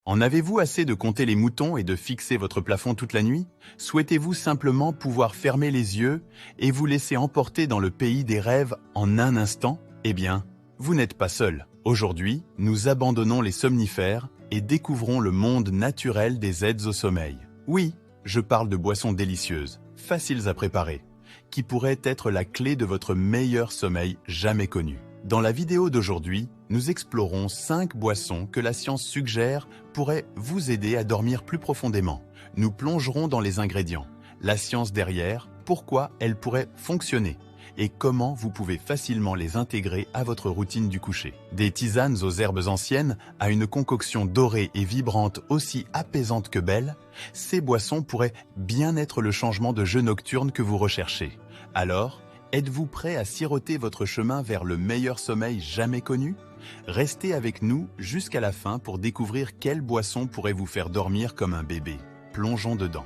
En avez-vous assez de compter les moutons et de fixer votre plafond toute la nuit? Souhaitez-vous simplement pouvoir fermer les yeux et vous laisser emporter dans le pays des rêves en un instant? Eh bien, vous n'êtes pas seul. Aujourd'hui, nous abandonnons les somnifères et découvrons le monde naturel des aides au sommeil. Oui, je parle de boissons délicieuses, faciles à préparer, qui pourraient être la clé de votre meilleur sommeil jamais connu. Dans la vidéo d'aujourd'hui, nous explorons 5 boissons que la science suggère pourraient vous aider à dormir plus profondément. Nous plongerons dans les ingrédients, la science derrière, pourquoi elles pourraient fonctionner et comment vous pouvez facilement les intégrer à votre routine du coucher. Des tisanes aux herbes anciennes à une concoction dorée et vibrante aussi apaisante que belle, ces boissons pourraient bien être le changement de jeu nocturne que vous recherchez. Alors, êtes-vous prêt à siroter votre chemin vers le meilleur sommeil jamais connu? Restez avec nous jusqu'à la fin pour découvrir quelle boisson pourrait vous faire dormir comme un bébé. Plongeons dedans.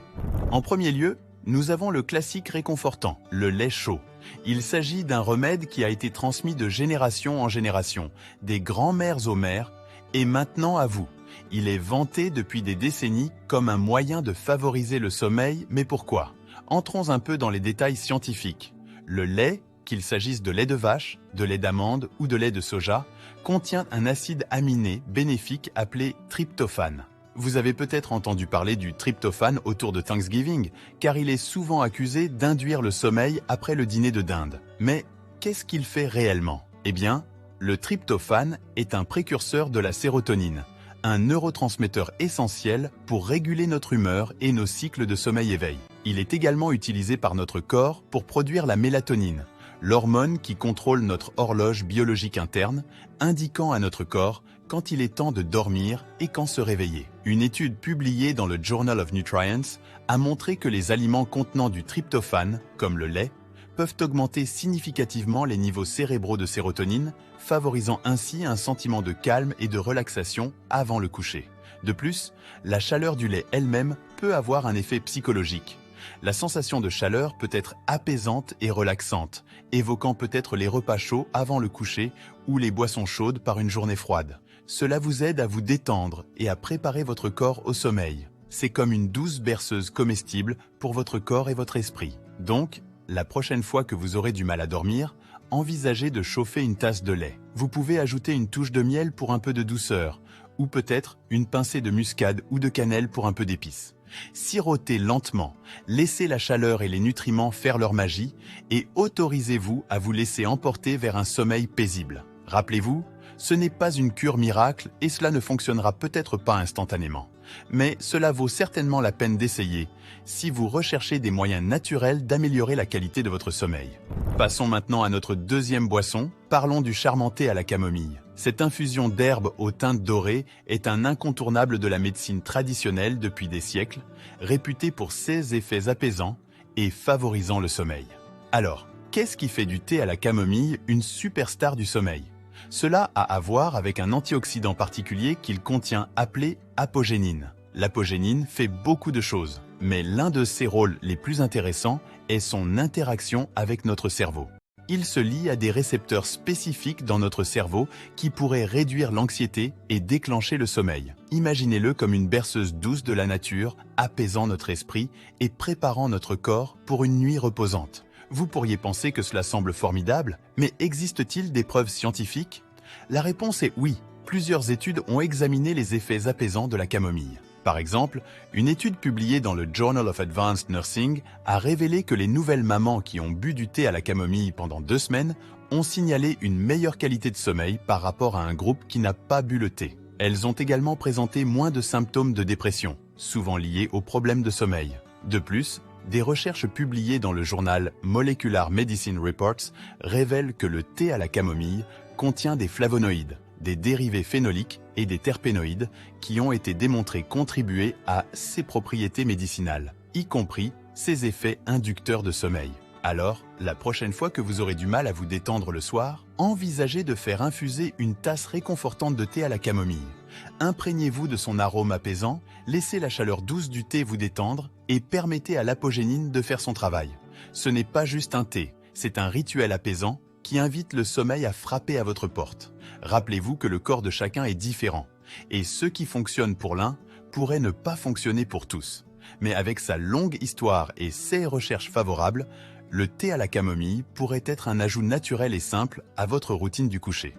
En premier lieu, nous avons le classique réconfortant, le lait chaud. Il s'agit d'un remède qui a été transmis de génération en génération, des grands-mères aux mères, et maintenant à vous. Il est vanté depuis des décennies comme un moyen de favoriser le sommeil, mais pourquoi? Entrons un peu dans les détails scientifiques. Le lait, qu'il s'agisse de lait de vache, de lait d'amande ou de lait de soja, contient un acide aminé bénéfique appelé tryptophane. Vous avez peut-être entendu parler du tryptophane autour de Thanksgiving, car il est souvent accusé d'induire le sommeil après le dîner de dinde. Mais qu'est-ce qu'il fait réellement? Eh bien, le tryptophane est un précurseur de la sérotonine, un neurotransmetteur essentiel pour réguler notre humeur et nos cycles de sommeil-éveil. Il est également utilisé par notre corps pour produire la mélatonine, l'hormone qui contrôle notre horloge biologique interne, indiquant à notre corps quand il est temps de dormir et quand se réveiller. Une étude publiée dans le Journal of Neuroscience a montré que les aliments contenant du tryptophane, comme le lait, peuvent augmenter significativement les niveaux cérébraux de sérotonine, favorisant ainsi un sentiment de calme et de relaxation avant le coucher. De plus, la chaleur du lait elle-même peut avoir un effet psychologique. La sensation de chaleur peut être apaisante et relaxante, évoquant peut-être les repas chauds avant le coucher ou les boissons chaudes par une journée froide. Cela vous aide à vous détendre et à préparer votre corps au sommeil. C'est comme une douce berceuse comestible pour votre corps et votre esprit. Donc, la prochaine fois que vous aurez du mal à dormir, envisagez de chauffer une tasse de lait. Vous pouvez ajouter une touche de miel pour un peu de douceur, ou peut-être une pincée de muscade ou de cannelle pour un peu d'épices. Sirotez lentement, laissez la chaleur et les nutriments faire leur magie et autorisez-vous à vous laisser emporter vers un sommeil paisible. Rappelez-vous, ce n'est pas une cure miracle et cela ne fonctionnera peut-être pas instantanément. Mais cela vaut certainement la peine d'essayer si vous recherchez des moyens naturels d'améliorer la qualité de votre sommeil. Passons maintenant à notre deuxième boisson, parlons du charmant thé à la camomille. Cette infusion d'herbes aux teintes dorées est un incontournable de la médecine traditionnelle depuis des siècles, réputée pour ses effets apaisants et favorisant le sommeil. Alors, qu'est-ce qui fait du thé à la camomille une superstar du sommeil? Cela a à voir avec un antioxydant particulier qu'il contient appelé apogénine. L'apogénine fait beaucoup de choses, mais l'un de ses rôles les plus intéressants est son interaction avec notre cerveau. Il se lie à des récepteurs spécifiques dans notre cerveau qui pourraient réduire l'anxiété et déclencher le sommeil. Imaginez-le comme une berceuse douce de la nature, apaisant notre esprit et préparant notre corps pour une nuit reposante. Vous pourriez penser que cela semble formidable, mais existe-t-il des preuves scientifiques? La réponse est oui. Plusieurs études ont examiné les effets apaisants de la camomille. Par exemple, une étude publiée dans le Journal of Advanced Nursing a révélé que les nouvelles mamans qui ont bu du thé à la camomille pendant 2 semaines ont signalé une meilleure qualité de sommeil par rapport à un groupe qui n'a pas bu le thé. Elles ont également présenté moins de symptômes de dépression, souvent liés aux problèmes de sommeil. De plus, des recherches publiées dans le journal Molecular Medicine Reports révèlent que le thé à la camomille contient des flavonoïdes, des dérivés phénoliques et des terpénoïdes qui ont été démontrés contribuer à ses propriétés médicinales, y compris ses effets inducteurs de sommeil. Alors, la prochaine fois que vous aurez du mal à vous détendre le soir, envisagez de faire infuser une tasse réconfortante de thé à la camomille. Imprégnez-vous de son arôme apaisant, laissez la chaleur douce du thé vous détendre et permettez à l'apogénine de faire son travail. Ce n'est pas juste un thé, c'est un rituel apaisant qui invite le sommeil à frapper à votre porte. Rappelez-vous que le corps de chacun est différent. Et ce qui fonctionne pour l'un pourrait ne pas fonctionner pour tous. Mais avec sa longue histoire et ses recherches favorables, le thé à la camomille pourrait être un ajout naturel et simple à votre routine du coucher.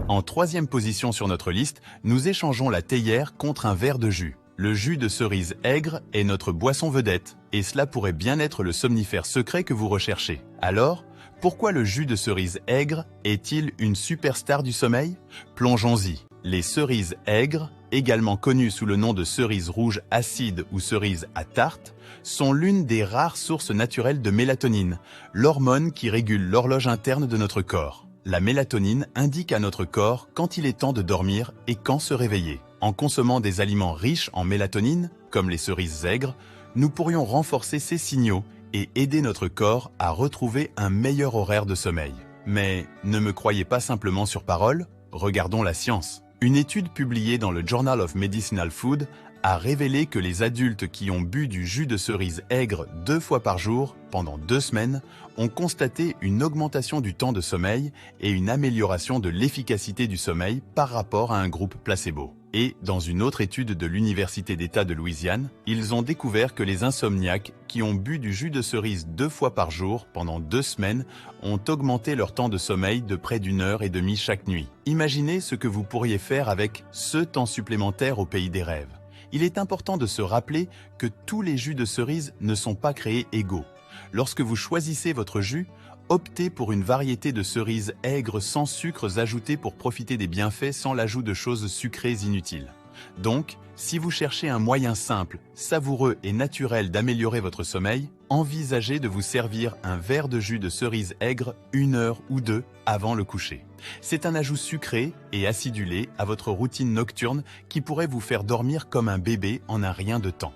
En troisième position sur notre liste, nous échangeons la théière contre un verre de jus. Le jus de cerise aigre est notre boisson vedette, et cela pourrait bien être le somnifère secret que vous recherchez. Alors, pourquoi le jus de cerise aigre est-il une superstar du sommeil? Plongeons-y. Les cerises aigres, également connues sous le nom de cerises rouges acides ou cerises à tarte, sont l'une des rares sources naturelles de mélatonine, l'hormone qui régule l'horloge interne de notre corps. La mélatonine indique à notre corps quand il est temps de dormir et quand se réveiller. En consommant des aliments riches en mélatonine, comme les cerises aigres, nous pourrions renforcer ces signaux et aider notre corps à retrouver un meilleur horaire de sommeil. Mais ne me croyez pas simplement sur parole, regardons la science. Une étude publiée dans le Journal of Medicinal Food a révélé que les adultes qui ont bu du jus de cerise aigre 2 fois par jour pendant 2 semaines ont constaté une augmentation du temps de sommeil et une amélioration de l'efficacité du sommeil par rapport à un groupe placebo. Et dans une autre étude de l'Université d'État de Louisiane, ils ont découvert que les insomniaques qui ont bu du jus de cerise 2 fois par jour pendant 2 semaines ont augmenté leur temps de sommeil de près d'1 heure et demie chaque nuit. Imaginez ce que vous pourriez faire avec ce temps supplémentaire au pays des rêves. Il est important de se rappeler que tous les jus de cerise ne sont pas créés égaux. Lorsque vous choisissez votre jus, optez pour une variété de cerises aigres sans sucres ajoutés pour profiter des bienfaits sans l'ajout de choses sucrées inutiles. Donc, si vous cherchez un moyen simple, savoureux et naturel d'améliorer votre sommeil, envisagez de vous servir un verre de jus de cerise aigre 1 heure ou 2 avant le coucher. C'est un ajout sucré et acidulé à votre routine nocturne qui pourrait vous faire dormir comme un bébé en un rien de temps.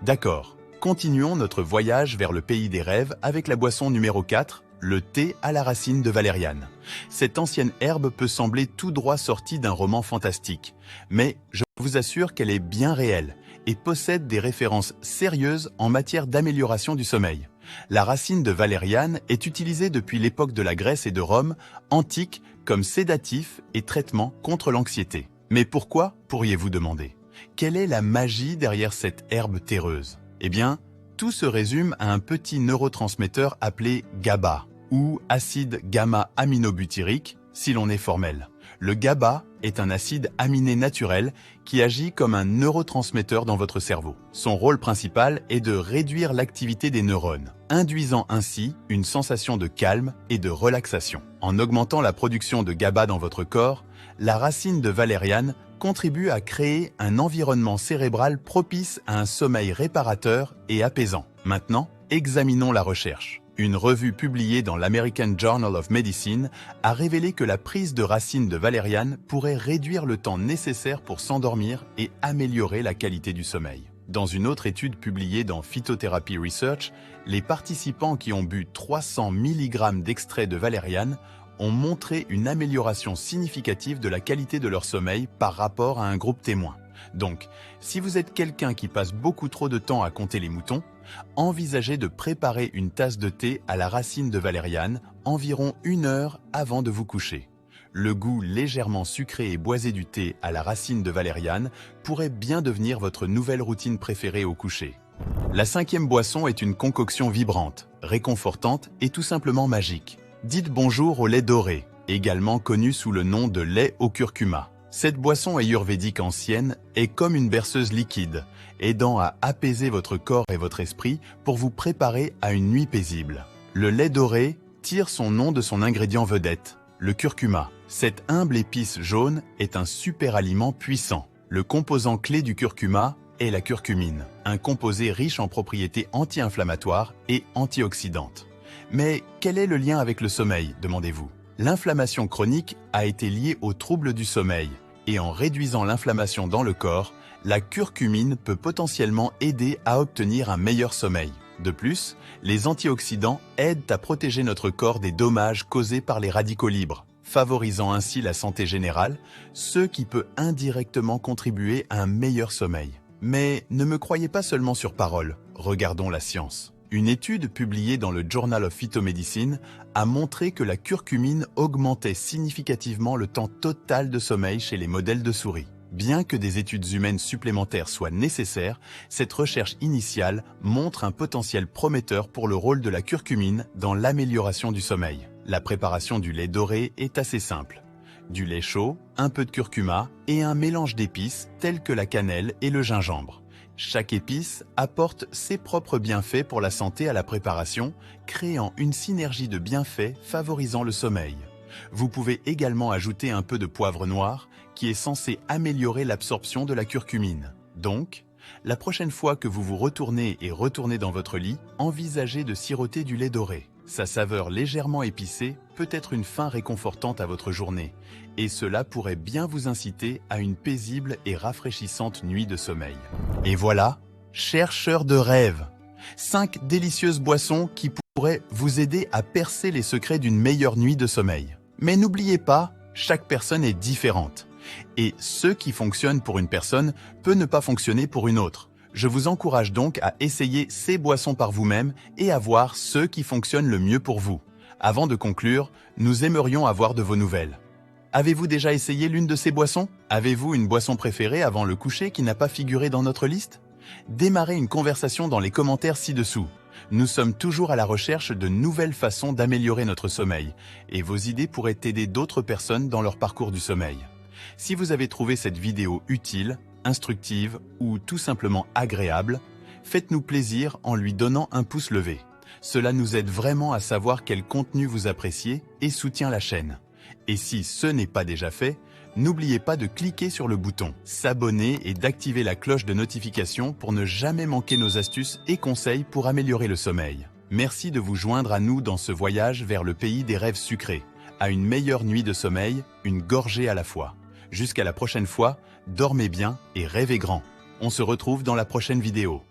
D'accord, continuons notre voyage vers le pays des rêves avec la boisson numéro 4, le thé à la racine de valériane. Cette ancienne herbe peut sembler tout droit sortie d'un roman fantastique, mais je vous assure qu'elle est bien réelle et possède des références sérieuses en matière d'amélioration du sommeil. La racine de valériane est utilisée depuis l'époque de la Grèce et de Rome antique comme sédatif et traitement contre l'anxiété. Mais pourquoi, pourriez-vous demander? Quelle est la magie derrière cette herbe terreuse? Eh bien, tout se résume à un petit neurotransmetteur appelé GABA, ou acide gamma-aminobutyrique si l'on est formel. Le GABA est un acide aminé naturel qui agit comme un neurotransmetteur dans votre cerveau. Son rôle principal est de réduire l'activité des neurones, induisant ainsi une sensation de calme et de relaxation. En augmentant la production de GABA dans votre corps, la racine de valériane contribue à créer un environnement cérébral propice à un sommeil réparateur et apaisant. Maintenant, examinons la recherche. Une revue publiée dans l'American Journal of Medicine a révélé que la prise de racine de valériane pourrait réduire le temps nécessaire pour s'endormir et améliorer la qualité du sommeil. Dans une autre étude publiée dans Phytotherapy Research, les participants qui ont bu 300 mg d'extrait de valériane ont montré une amélioration significative de la qualité de leur sommeil par rapport à un groupe témoin. Donc, si vous êtes quelqu'un qui passe beaucoup trop de temps à compter les moutons, envisagez de préparer une tasse de thé à la racine de valériane environ 1 heure avant de vous coucher. Le goût légèrement sucré et boisé du thé à la racine de valériane pourrait bien devenir votre nouvelle routine préférée au coucher. La 5e boisson est une concoction vibrante, réconfortante et tout simplement magique. Dites bonjour au lait doré, également connu sous le nom de lait au curcuma. Cette boisson ayurvédique ancienne est comme une berceuse liquide, aidant à apaiser votre corps et votre esprit pour vous préparer à une nuit paisible. Le lait doré tire son nom de son ingrédient vedette, le curcuma. Cette humble épice jaune est un super aliment puissant. Le composant clé du curcuma est la curcumine, un composé riche en propriétés anti-inflammatoires et antioxydantes. Mais quel est le lien avec le sommeil, demandez-vous? L'inflammation chronique a été liée aux troubles du sommeil et en réduisant l'inflammation dans le corps, la curcumine peut potentiellement aider à obtenir un meilleur sommeil. De plus, les antioxydants aident à protéger notre corps des dommages causés par les radicaux libres, favorisant ainsi la santé générale, ce qui peut indirectement contribuer à un meilleur sommeil. Mais ne me croyez pas seulement sur parole, regardons la science. Une étude publiée dans le Journal of Phytomedicine a montré que la curcumine augmentait significativement le temps total de sommeil chez les modèles de souris. Bien que des études humaines supplémentaires soient nécessaires, cette recherche initiale montre un potentiel prometteur pour le rôle de la curcumine dans l'amélioration du sommeil. La préparation du lait doré est assez simple. Du lait chaud, un peu de curcuma et un mélange d'épices telles que la cannelle et le gingembre. Chaque épice apporte ses propres bienfaits pour la santé à la préparation, créant une synergie de bienfaits favorisant le sommeil. Vous pouvez également ajouter un peu de poivre noir qui est censé améliorer l'absorption de la curcumine. Donc, la prochaine fois que vous vous retournez dans votre lit, envisagez de siroter du lait doré. Sa saveur légèrement épicée peut être une fin réconfortante à votre journée, et cela pourrait bien vous inciter à une paisible et rafraîchissante nuit de sommeil. Et voilà, chercheurs de rêves, 5 délicieuses boissons qui pourraient vous aider à percer les secrets d'une meilleure nuit de sommeil. Mais n'oubliez pas, chaque personne est différente. Et ce qui fonctionne pour une personne peut ne pas fonctionner pour une autre. Je vous encourage donc à essayer ces boissons par vous-même et à voir ce qui fonctionne le mieux pour vous. Avant de conclure, nous aimerions avoir de vos nouvelles. Avez-vous déjà essayé l'une de ces boissons? Avez-vous une boisson préférée avant le coucher qui n'a pas figuré dans notre liste? Démarrez une conversation dans les commentaires ci-dessous. Nous sommes toujours à la recherche de nouvelles façons d'améliorer notre sommeil et vos idées pourraient aider d'autres personnes dans leur parcours du sommeil. Si vous avez trouvé cette vidéo utile, instructive ou tout simplement agréable, faites-nous plaisir en lui donnant un pouce levé. Cela nous aide vraiment à savoir quel contenu vous appréciez et soutient la chaîne. Et si ce n'est pas déjà fait, n'oubliez pas de cliquer sur le bouton s'abonner et d'activer la cloche de notification pour ne jamais manquer nos astuces et conseils pour améliorer le sommeil. Merci de vous joindre à nous dans ce voyage vers le pays des rêves sucrés, à une meilleure nuit de sommeil, une gorgée à la fois. Jusqu'à la prochaine fois, dormez bien et rêvez grand. On se retrouve dans la prochaine vidéo.